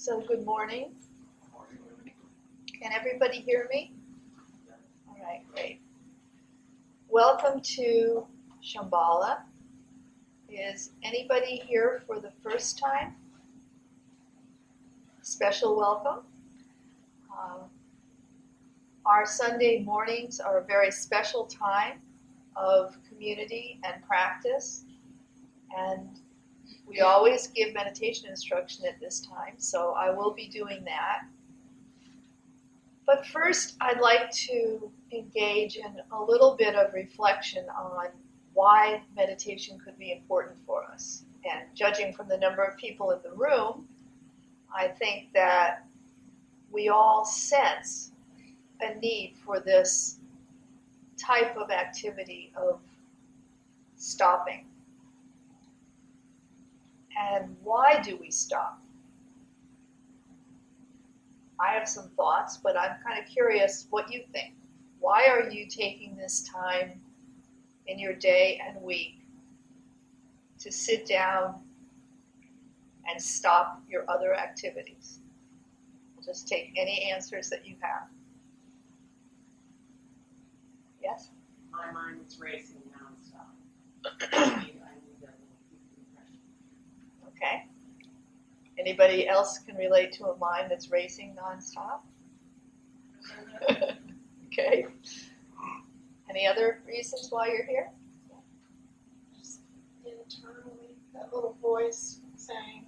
So good morning. Can everybody hear me? All right, great. Welcome to Shambhala. Is anybody here for the first time? Special welcome. Our Sunday mornings are a very special time of community and practice, and we always give meditation instruction at this time, so I will be doing that. But first, I'd like to engage in a little bit of reflection on why meditation could be important for us. And judging from the number of people in the room, I think that we all sense a need for this type of activity of stopping. And why do we stop? I have some thoughts, but I'm kind of curious what you think. Why are you taking this time in your day and week to sit down and stop your other activities? Just take any answers that you have. Yes? My mind is racing nonstop. Okay. Anybody else can relate to a mind that's racing nonstop? Okay. Any other reasons why you're here? Just internally, that little voice saying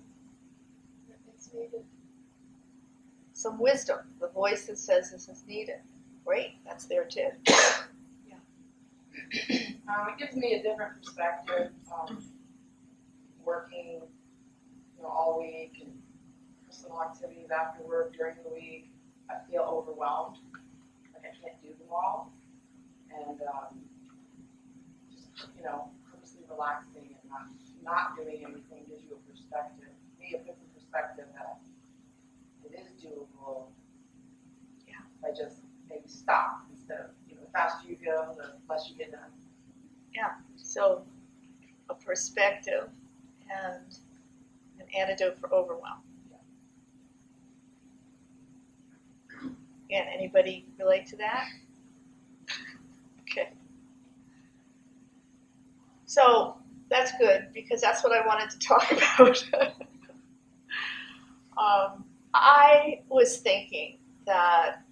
that it's needed. Some wisdom, the voice that says this is needed. Great, that's there too. It gives me a different perspective. Working, all week and personal activities after work during the week, I feel overwhelmed. Like I can't do them all, and just purposely relaxing and not doing anything gives you a perspective. Me, a different perspective that it is doable. Yeah. By just maybe stop instead of the faster you go, the less you get done. Yeah. So a perspective and an antidote for overwhelm. Again, anybody relate to that? Okay. So that's good because that's what I wanted to talk about. I was thinking that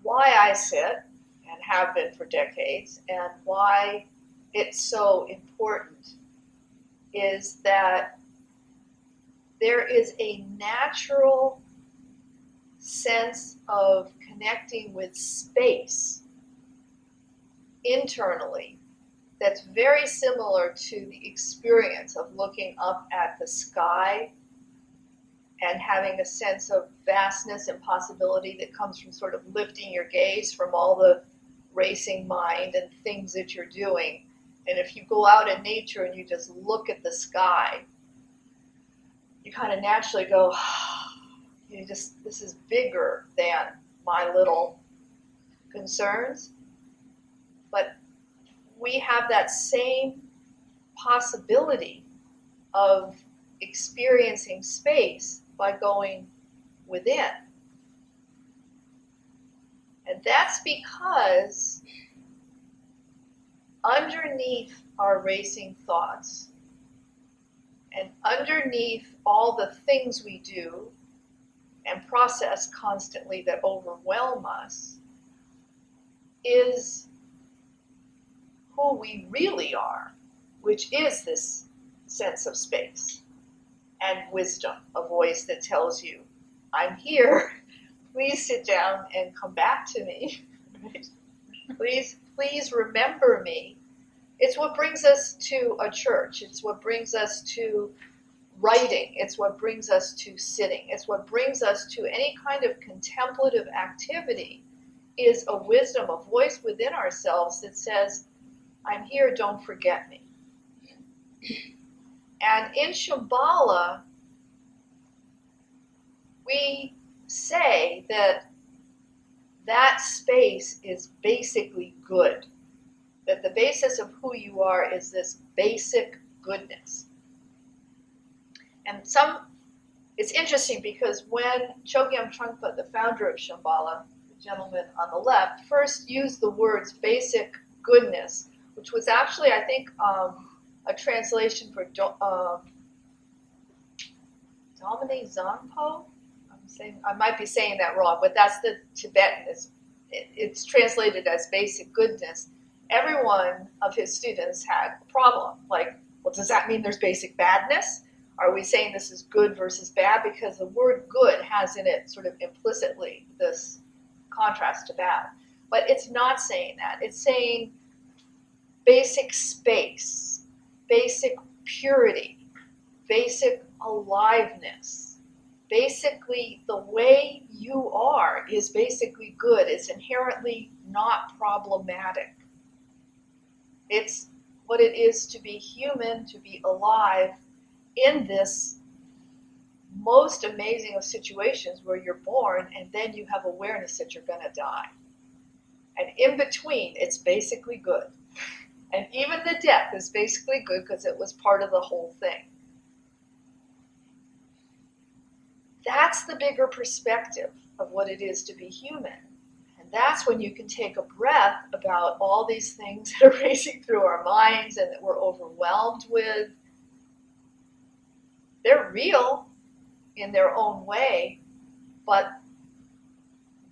why I sit and have been for decades and why it's so important is that there is a natural sense of connecting with space internally that's very similar to the experience of looking up at the sky and having a sense of vastness and possibility that comes from sort of lifting your gaze from all the racing mind and things that you're doing. And if you go out in nature and you just look at the sky, you kind of naturally go, this is bigger than my little concerns. But we have that same possibility of experiencing space by going within. And that's because underneath our racing thoughts and underneath all the things we do and process constantly that overwhelm us is who we really are, which is this sense of space and wisdom, a voice that tells you, I'm here, please sit down and come back to me. Right? Please remember me. It's what brings us to a church. It's what brings us to writing. It's what brings us to sitting. It's what brings us to any kind of contemplative activity is a wisdom, a voice within ourselves that says, I'm here, don't forget me. And in Shambhala, we say that that space is basically good. That the basis of who you are is this basic goodness. And it's interesting because when Chogyam Trungpa, the founder of Shambhala, the gentleman on the left, first used the words basic goodness, which was actually, I think, a translation for Domine Zanpo. I might be saying that wrong, but that's the Tibetan. It's translated as basic goodness. Every one of his students had a problem. Like, well, does that mean there's basic badness? Are we saying this is good versus bad? Because the word good has in it sort of implicitly this contrast to bad. But it's not saying that. It's saying basic space, basic purity, basic aliveness. Basically, the way you are is basically good. It's inherently not problematic. It's what it is to be human, to be alive in this most amazing of situations where you're born and then you have awareness that you're going to die. And in between, it's basically good. And even the death is basically good because it was part of the whole thing. That's the bigger perspective of what it is to be human. And that's when you can take a breath about all these things that are racing through our minds and that we're overwhelmed with. They're real in their own way, but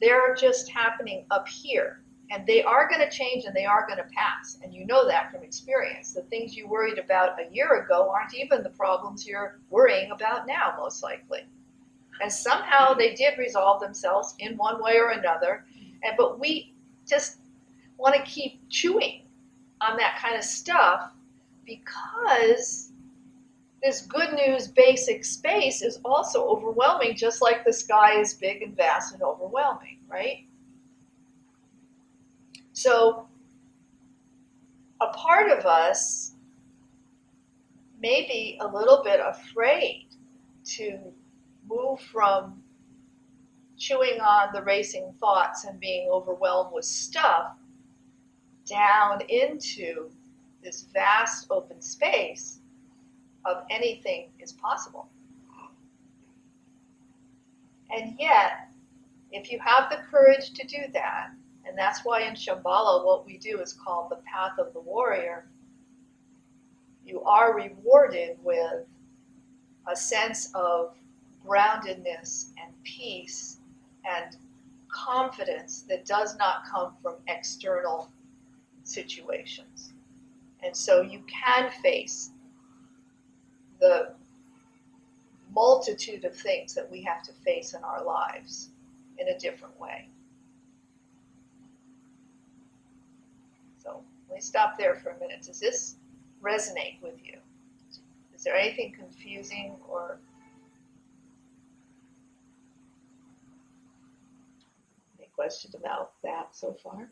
they're just happening up here. And they are going to change and they are going to pass. And you know that from experience. The things you worried about a year ago aren't even the problems you're worrying about now, most likely. And somehow they did resolve themselves in one way or another. But we just want to keep chewing on that kind of stuff because this good news basic space is also overwhelming, just like the sky is big and vast and overwhelming, right? So a part of us may be a little bit afraid to move from chewing on the racing thoughts and being overwhelmed with stuff down into this vast open space of anything is possible. And yet, if you have the courage to do that, and that's why in Shambhala what we do is called the path of the warrior, you are rewarded with a sense of groundedness and peace and confidence that does not come from external situations. And so you can face the multitude of things that we have to face in our lives in a different way. So let me stop there for a minute. Does this resonate with you? Is there anything confusing or any questions about that so far?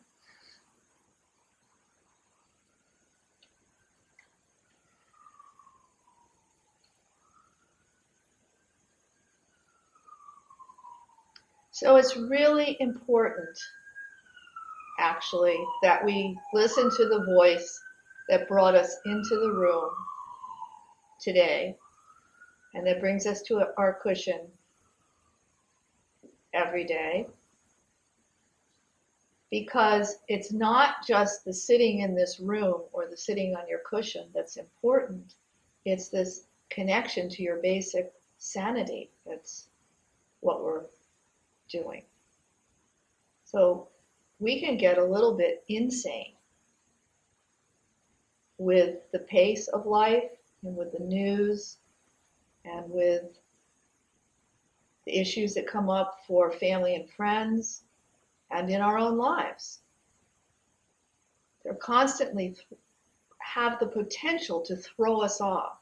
So it's really important, actually, that we listen to the voice that brought us into the room today and that brings us to our cushion every day. Because it's not just the sitting in this room or the sitting on your cushion that's important. It's this connection to your basic sanity that's what we're doing. So we can get a little bit insane with the pace of life and with the news and with the issues that come up for family and friends and in our own lives. They're constantly have the potential to throw us off.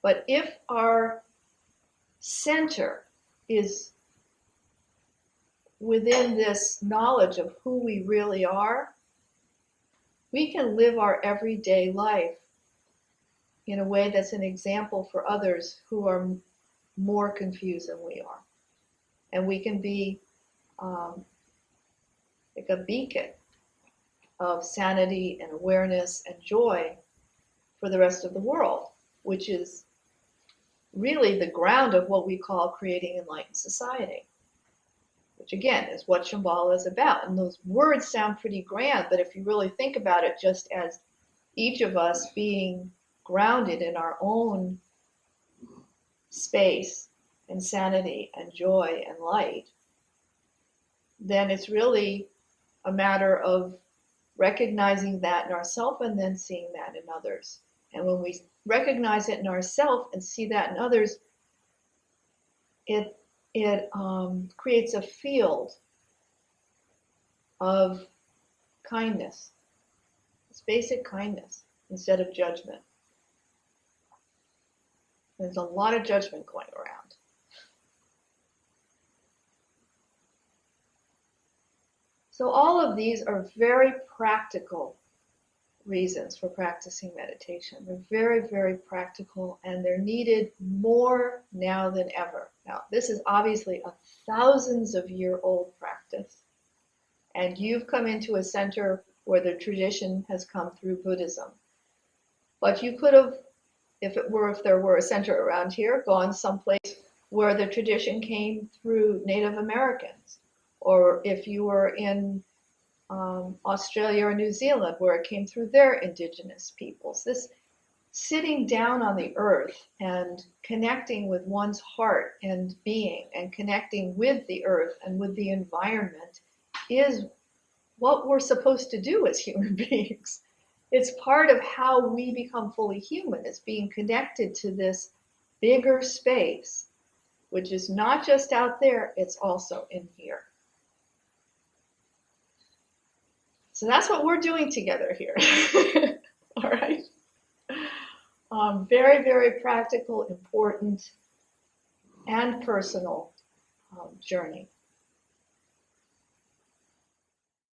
But if our center is within this knowledge of who we really are, we can live our everyday life in a way that's an example for others who are more confused than we are. And we can be like a beacon of sanity and awareness and joy for the rest of the world, which is really the ground of what we call creating enlightened society, which again is what Shambhala is about. And those words sound pretty grand, but if you really think about it, just as each of us being grounded in our own space and sanity and joy and light, then it's really a matter of recognizing that in ourselves and then seeing that in others. And when we recognize it in ourselves and see that in others, it creates a field of kindness. It's basic kindness instead of judgment. There's a lot of judgment going around. So all of these are very practical reasons for practicing meditation. They're very, very practical, and they're needed more now than ever. Now, this is obviously a thousands of year old practice, and you've come into a center where the tradition has come through Buddhism. But you could have, if there were a center around here, gone someplace where the tradition came through Native Americans, or if you were in Australia or New Zealand, where it came through their indigenous peoples. This sitting down on the earth and connecting with one's heart and being and connecting with the earth and with the environment is what we're supposed to do as human beings. It's part of how we become fully human, is being connected to this bigger space, which is not just out there, it's also in here. So that's what we're doing together here. All right. Very, very practical, important, and personal journey.